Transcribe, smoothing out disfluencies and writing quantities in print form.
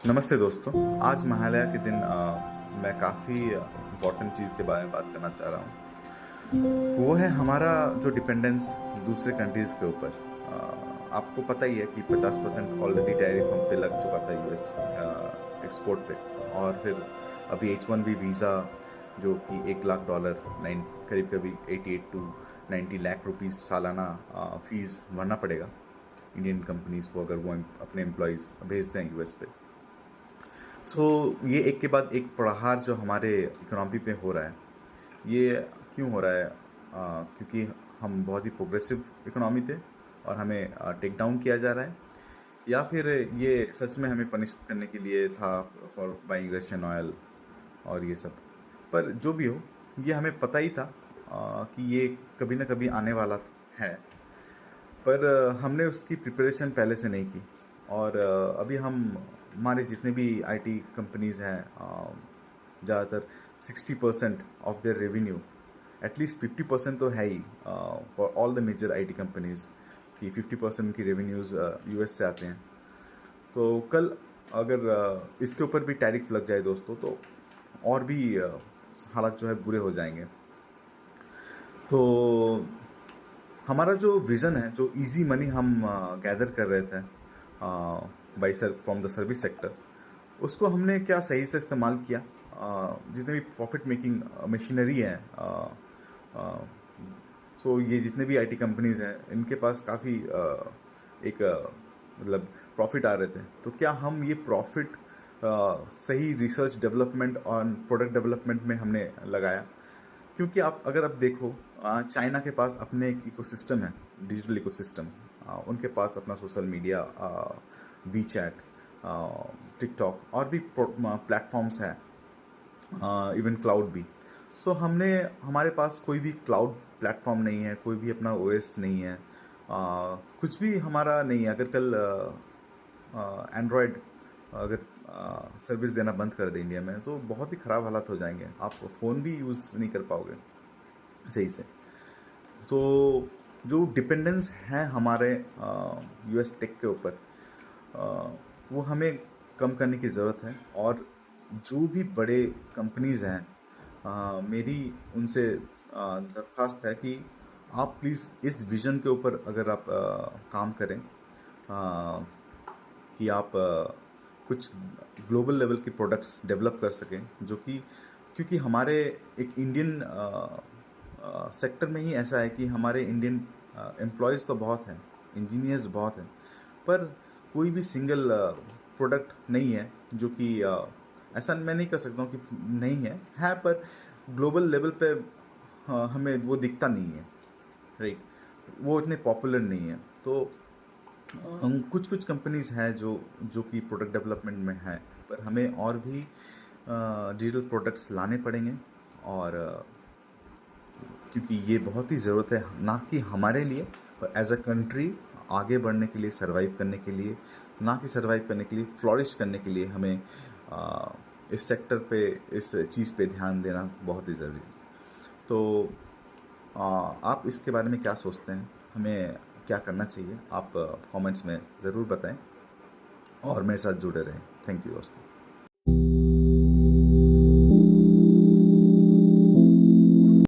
नमस्ते दोस्तों। आज महालया के दिन मैं काफ़ी इम्पोर्टेंट चीज़ के बारे में बात करना चाह रहा हूँ। वो है हमारा जो डिपेंडेंस दूसरे कंट्रीज़ के ऊपर। आपको पता ही है कि 50% ऑलरेडी टैरिफ हम पे लग चुका था यूएस एक्सपोर्ट पे। और फिर अभी H1B वीज़ा जो कि $1 लाख करीब करीब 88 टू 90 लाख रुपीज़ सालाना फ़ीस भरना पड़ेगा इंडियन कंपनीज़ को, अगर वो अपने एम्प्लॉयज़ भेजते हैं यूएस पे। ये एक के बाद एक प्रहार जो हमारे इकोनॉमी पे हो रहा है, ये क्यों हो रहा है? क्योंकि हम बहुत ही प्रोग्रेसिव इकोनॉमी थे और हमें टेक डाउन किया जा रहा है, या फिर ये सच में हमें पनिश करने के लिए था फॉर बाइंग रशियन ऑयल और ये सब। पर जो भी हो, ये हमें पता ही था कि ये कभी ना कभी आने वाला है। पर हमने उसकी प्रिपरेशन पहले से नहीं की। और अभी हमारे जितने भी आईटी कंपनीज़ हैं, ज़्यादातर 60% ऑफ देयर रेवेन्यू, एटलीस्ट 50% तो है ही for all the major IT companies, कि 50% की रेवेन्यूज़ यूएस से आते हैं। तो कल अगर इसके ऊपर भी टैरिफ लग जाए दोस्तों, तो और भी हालात जो है बुरे हो जाएंगे। तो हमारा जो विज़न है, जो इजी मनी हम गैदर कर रहे थे by sir from the service sector, उसको हमने क्या सही से इस्तेमाल किया? जितने भी प्रॉफिट मेकिंग मशीनरी है, ये जितने भी आईटी कंपनीज़ हैं, इनके पास काफ़ी एक मतलब प्रॉफिट आ रहे थे। तो क्या हम ये प्रॉफिट सही रिसर्च डेवलपमेंट और प्रोडक्ट डेवलपमेंट में हमने लगाया? क्योंकि अगर आप देखो, चाइना के पास अपने एक इकोसिस्टम है, डिजिटल इकोसिस्टम। उनके पास अपना social media, WeChat, TikTok और भी प्लेटफॉर्म्स हैं, इवन क्लाउड भी। हमने हमारे पास कोई भी क्लाउड प्लेटफॉर्म नहीं है, कोई भी अपना ओएस नहीं है, कुछ भी हमारा नहीं है। अगर कल एंड्रॉयड अगर सर्विस देना बंद कर दे इंडिया में, तो बहुत ही ख़राब हालात हो जाएंगे। आप फ़ोन भी यूज़ नहीं कर पाओगे सही से। तो जो डिपेंडेंस है हमारे यूएस टेक के ऊपर, वो हमें कम करने की ज़रूरत है। और जो भी बड़े कंपनीज़ हैं, मेरी उनसे दरख्वास्त है कि आप प्लीज़ इस विज़न के ऊपर अगर आप काम करें, कि आप कुछ ग्लोबल लेवल के प्रोडक्ट्स डेवलप कर सकें, जो कि क्योंकि हमारे एक इंडियन सेक्टर में ही ऐसा है कि हमारे इंडियन एम्प्लॉयज़ तो बहुत हैं, इंजीनियर्स बहुत हैं, पर कोई भी सिंगल प्रोडक्ट नहीं है जो कि ऐसा मैं नहीं कर सकता हूँ कि नहीं है पर ग्लोबल लेवल पे हमें वो दिखता नहीं है, राइट? वो इतने पॉपुलर नहीं है। तो कुछ कुछ कंपनीज़ हैं जो कि प्रोडक्ट डेवलपमेंट में है, पर हमें और भी डिजिटल प्रोडक्ट्स लाने पड़ेंगे। और क्योंकि ये बहुत ही ज़रूरत है, ना कि हमारे लिए, पर एज अ कंट्री आगे बढ़ने के लिए, सर्वाइव करने के लिए, ना कि सर्वाइव करने के लिए, फ्लॉरिश करने के लिए हमें इस सेक्टर पे, इस चीज़ पे ध्यान देना बहुत ही ज़रूरी है। तो आप इसके बारे में क्या सोचते हैं? हमें क्या करना चाहिए? आप कमेंट्स में ज़रूर बताएं और मेरे साथ जुड़े रहें। थैंक यू दोस्तों।